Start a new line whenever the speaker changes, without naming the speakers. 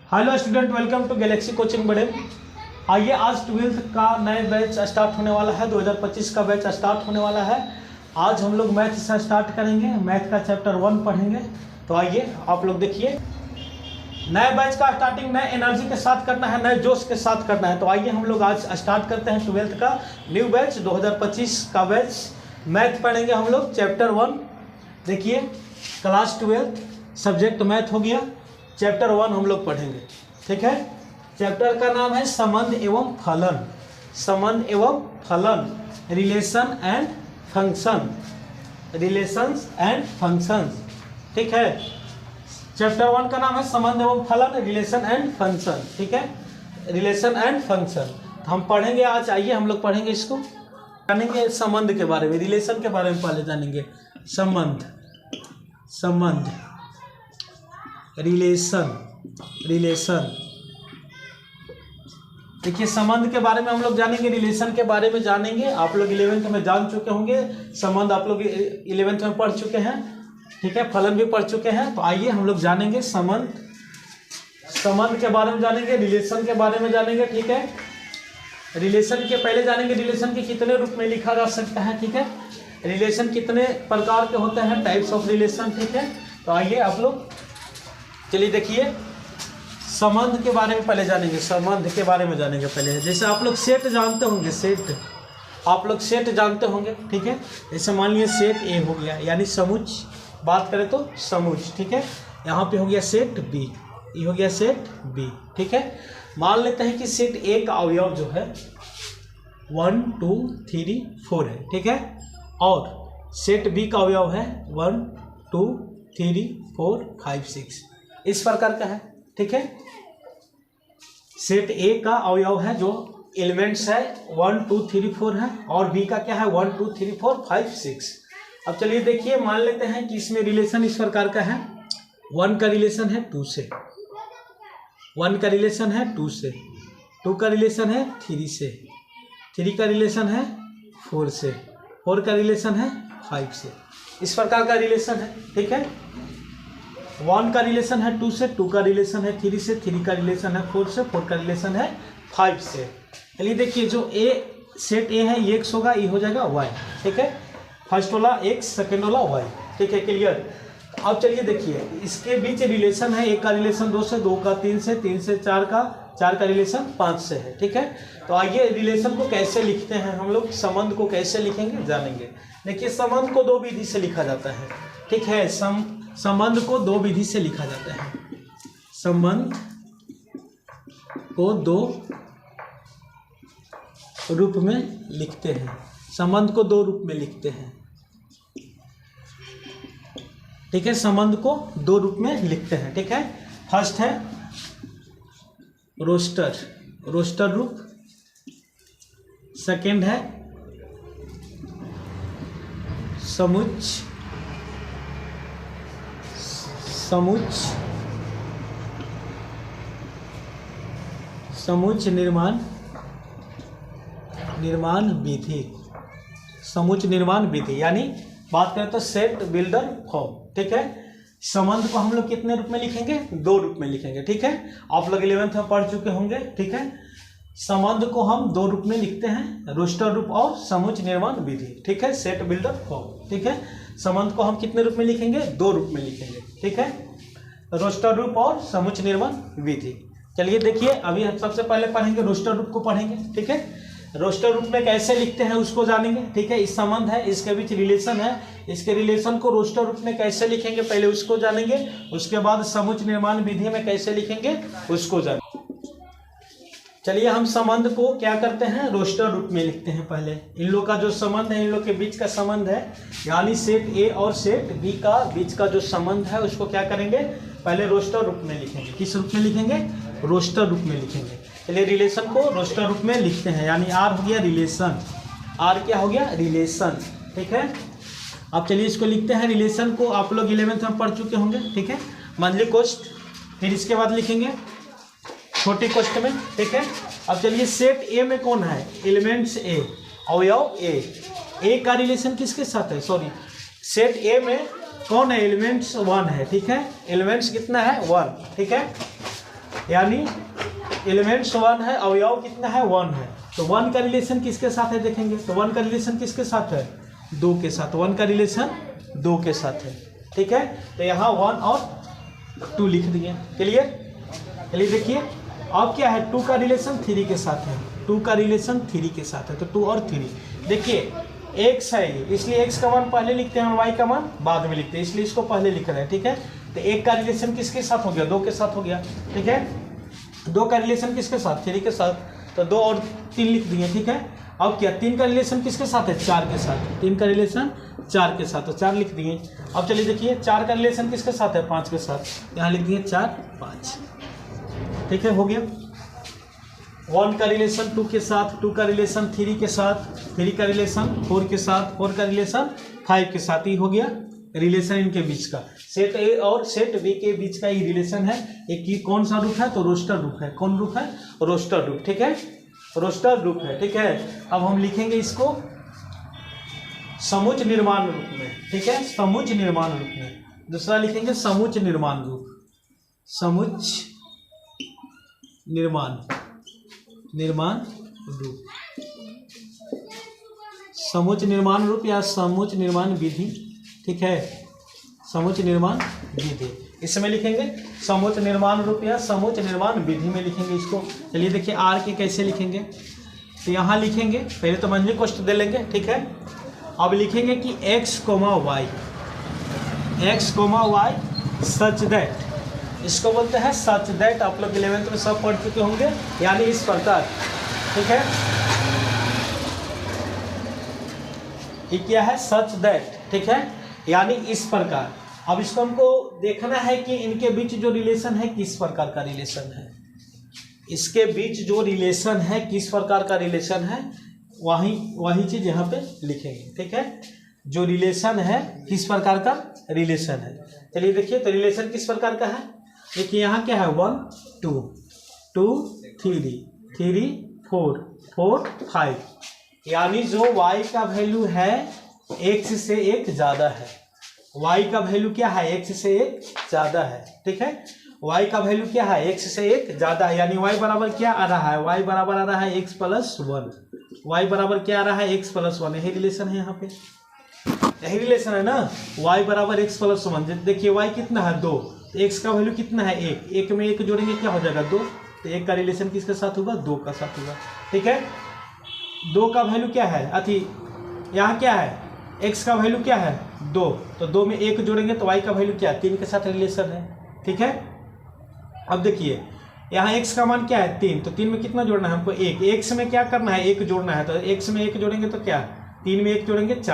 Hello student, welcome to Galaxy coaching बड़े। आइए, आज 12th का नए बैच स्टार्ट होने वाला है। 2025 का बैच स्टार्ट होने वाला है। आज हम लोग मैथ से स्टार्ट करेंगे। मैथ का चैप्टर 1 पढ़ेंगे। तो आइए आप लोग देखिए, नए बैच का स्टार्टिंग नए एनर्जी के साथ करना है, नए जोश के साथ करना है। तो आइए हम लोग आज स्टार्ट करते हैं 12th का न्यू बैच, 2025 का बैच। मैथ पढ़ेंगे हम लोग चैप्टर 1। देखिए, क्लास 12 सब्जेक्ट मैथ हो गया। चैप्टर 1 हम लोग पढ़ेंगे, ठीक है। चैप्टर का नाम है संबंध एवं फलन। संबंध एवं फलन, relation and function, relations and functions, ठीक है। चैप्टर 1 का नाम है संबंध एवं फलन, रिलेशन एंड फंक्शन, ठीक है। रिलेशन एंड फंक्शन तो हम पढ़ेंगे आज। आइए हम लोग पढ़ेंगे इसको, जानेंगे संबंध के बारे में, रिलेशन के बारे में पहले जानेंगे। संबंध, संबंध, रिलेशन, रिलेशन। देखिए, संबंध के बारे में हम लोग जानेंगे, रिलेशन के बारे में जानेंगे। आप लोग 11th में जान चुके होंगे, संबंध आप लोग 11th में पढ़ चुके हैं, ठीक है। फलन भी पढ़ चुके हैं। तो आइए हम लोग जानेंगे संबंध, संबंध के बारे में जानेंगे, रिलेशन के बारे में जानेंगे, ठीक है। रिलेशन के पहले जानेंगे रिलेशन के कितने रूप में लिखा जा सकता है, ठीक है। रिलेशन कितने प्रकार के होते हैं, टाइप्स ऑफ रिलेशन, ठीक है। तो आइए आप लोग चलिए देखिए, संबंध के बारे में पहले जानेंगे। संबंध के बारे में जानेंगे पहले। जैसे आप लोग सेट जानते होंगे, सेट आप लोग सेट जानते होंगे, ठीक है। जैसे मान लीजिए सेट ए हो गया, यानी समुच्च, बात करें तो समुच्च, ठीक है। यहाँ पे हो गया सेट बी, ये हो गया सेट बी, ठीक है। मान लेते हैं कि सेट ए का अवयव जो है 1 2 3 4 है, ठीक है। और सेट बी का अवयव है 1 2 3 4 5 6, इस प्रकार का है, ठीक है। सेट ए का अवयव है जो एलिमेंट्स है 1 2 3 4 है, और बी का क्या है 1 2 3 4 5 6। अब चलिए देखिए, मान लेते हैं कि इसमें रिलेशन इस प्रकार का है। 1 का रिलेशन है 2 से, 1 का रिलेशन है 2 से, 2 का रिलेशन है 3 से, 3 का रिलेशन है 4 से, 4 का रिलेशन है 5 से, इस प्रकार का रिलेशन है, ठीक है। 1 का रिलेशन है 2 से, 2 का रिलेशन है 3 से, 3 का रिलेशन है 4 से, 4 का रिलेशन है 5 से। चलिए देखिए, जो ए सेट ए है ये x होगा, ये हो जाएगा y, ठीक है। फर्स्ट वाला x, सेकेंड वाला y, ठीक है, क्लियर। अब चलिए देखिए, इसके बीच रिलेशन है, एक का रिलेशन 2 से, 2 का 3 से, 3 से 4 का, 4 का रिलेशन 5 से है, ठीक है। तो आइए रिलेशन को कैसे लिखते हैं हम लोग, संबंध को कैसे लिखेंगे जानेंगे। देखिए, संबंध को 2 विधि से लिखा जाता है, ठीक है। संबंध को 2 विधि से लिखा जाता है। संबंध को 2 रूप में लिखते हैं। संबंध को 2 रूप में लिखते हैं, ठीक है। संबंध को 2 रूप में लिखते हैं, ठीक है। फर्स्ट है रोस्टर, रोस्टर रूप। सेकेंड है समुच्च, समुच्च, समुच्च निर्माण, निर्माण विधि। समुच्च निर्माण विधि यानी बात करें तो सेट बिल्डर फॉर्म, ठीक है। संबंध को हम लोग कितने रूप में लिखेंगे, 2 रूप में लिखेंगे, ठीक है। आप लोग 11th में पढ़ चुके होंगे, ठीक है। संबंध को हम 2 रूप में लिखते हैं, रोस्टर रूप और समुच्च निर्माण विधि, ठीक है। सेट बिल्डर फॉर्म, ठीक है। संबंध को हम कितने रूप में लिखेंगे, 2 रूप में लिखेंगे, ठीक है। रोस्टर रूप और समुच्च निर्माण विधि। चलिए देखिए, अभी हम सबसे पहले पढ़ेंगे रोस्टर रूप को पढ़ेंगे, ठीक है। रोस्टर रूप में कैसे लिखते हैं उसको जानेंगे, ठीक है। इस संबंध है, इसके बीच रिलेशन है, इसके रिलेशन को रोस्टर रूप में कैसे लिखेंगे पहले उसको जानेंगे। उसके बाद समुच्च निर्माण विधि में कैसे लिखेंगे उसको जानेंगे। चलिए, हम संबंध को क्या करते हैं, रोस्टर रूप में लिखते हैं। पहले इन लोग का जो संबंध है, इन लोग के बीच का संबंध है, यानी सेट ए और सेट बी का बीच का जो संबंध है उसको क्या करेंगे, पहले रोस्टर रूप में लिखेंगे। किस रूप में लिखेंगे, रोस्टर रूप में लिखेंगे। चलिए, रिलेशन को रोस्टर रूप में लिखते हैं, यानी आर हो गया रिलेशन, आर क्या हो गया रिलेशन, ठीक है। अब चलिए इसको लिखते हैं। रिलेशन को आप लोग 11th में पढ़ चुके होंगे, ठीक है। मंथली कोष्ठ, फिर इसके बाद लिखेंगे छोटी कोष्ठ में, ठीक है। अब चलिए, सेट ए में कौन है, एलिमेंट्स ए, अवयव ए, ए का रिलेशन किसके साथ है, सॉरी, सेट ए में कौन है, एलिमेंट्स 1 है, ठीक है। एलिमेंट्स कितना है 1, ठीक है। यानी एलिमेंट्स 1 है, अवयव कितना है 1 है। तो 1 का रिलेशन किसके साथ है देखेंगे, तो 1 का रिलेशन किसके साथ है 2 के साथ, 1 का रिलेशन 2 के साथ है। ठीक है, तो यहाँ 1 और 2 लिख दिए। क्लियर, चलिए देखिए अब क्या है 2 का रिलेशन 3 के साथ है, 2 का रिलेशन 3 के साथ है, तो 2 और 3। देखिए x है इसलिए x का मान पहले लिखते हैं और y का मान बाद में लिखते हैं, इसलिए इसको पहले लिख रहे हैं। ठीक है, तो 1 का रिलेशन किसके साथ हो गया 2 के साथ हो गया। ठीक है, 2 का रिलेशन किसके साथ 3 के साथ, तो 2 और 3 लिख दिए। ठीक है, अब क्या 3 का रिलेशन किसके साथ है 4 के साथ, 3 का रिलेशन 4 के साथ, तो 4 लिख दिए। अब चलिए देखिए 4 का रिलेशन किसके साथ है 5 के साथ, यहाँ लिख दिए 4 5। ठीक है, हो गया। 1 का रिलेशन 2 के साथ, 2 का रिलेशन 3 के साथ, 3 का रिलेशन 4 के साथ, 4 का रिलेशन 5 के साथ, ही हो गया रिलेशन इनके बीच का। सेट ए और सेट बी के बीच का ये रिलेशन है। एक की कौन सा रूप है, तो रोस्टर रूप है। कौन रूप है, रोस्टर रूप। ठीक है, रोस्टर रूप है। ठीक है, अब हम लिखेंगे इसको समुच्च निर्माण रूप में। ठीक है, समुच्च निर्माण रूप में। दूसरा लिखेंगे समुच्च निर्माण रूप, समुच्च निर्माण रूप, समुच्च निर्माण रूप या समुच्च निर्माण विधि। ठीक है, समुच्च निर्माण विधि इसमें लिखेंगे समुच्च निर्माण रूप या समुच्च निर्माण विधि में लिखेंगे इसको। चलिए देखिए आर के कैसे लिखेंगे, तो यहाँ लिखेंगे पहले तो मंझली कोष्ठ दे लेंगे। ठीक है, अब लिखेंगे कि x, y सच दैट, इसको बोलते हैं सच दैट। आप लोग 11th में सब पढ़ चुके होंगे, यानी इस प्रकार। ठीक है, ये क्या है सच दैट। ठीक है, यानी इस प्रकार। अब इसको हमको देखना है कि इनके बीच जो रिलेशन है किस प्रकार का रिलेशन है, इसके बीच जो रिलेशन है किस प्रकार का रिलेशन है, वही चीज यहाँ पे लिखेंगे। ठीक है, जो रिलेशन है किस प्रकार का रिलेशन है। चलिए देखिए तो रिलेशन किस प्रकार का है। देखिए यहाँ क्या है 1 2 2 3 3 4 4 5, यानी जो y का वैल्यू है x से 1 ज़्यादा है। y का वैल्यू क्या है x से 1 ज़्यादा है। ठीक है, y का वैल्यू क्या है x से 1 ज़्यादा है, यानी y बराबर क्या आ रहा है, y बराबर आ रहा है x प्लस 1। y बराबर क्या आ रहा है x प्लस 1, यही रिलेशन है यहाँ पे, यही रिलेशन है ना, y बराबर x प्लस 1। देखिए y कितना है 2, x का वैल्यू कितना है 1, 1 में 1 जोड़ेंगे क्या हो जाएगा 2, तो 1 का रिलेशन किसके साथ होगा 2 का साथ होगा। ठीक है, 2 का वैल्यू क्या है अथी, यहाँ क्या है x का वैल्यू क्या है 2, तो 2 में 1 जोड़ेंगे तो y का वैल्यू क्या है 3 के साथ रिलेशन है। ठीक है, अब देखिए यहाँ x का मान क्या है 3, तो 3 में कितना जोड़ना है हमको 1, x में क्या करना है 1 जोड़ना है, तो x में 1 जोड़ेंगे तो क्या 3 में 1 जोड़ेंगे 4।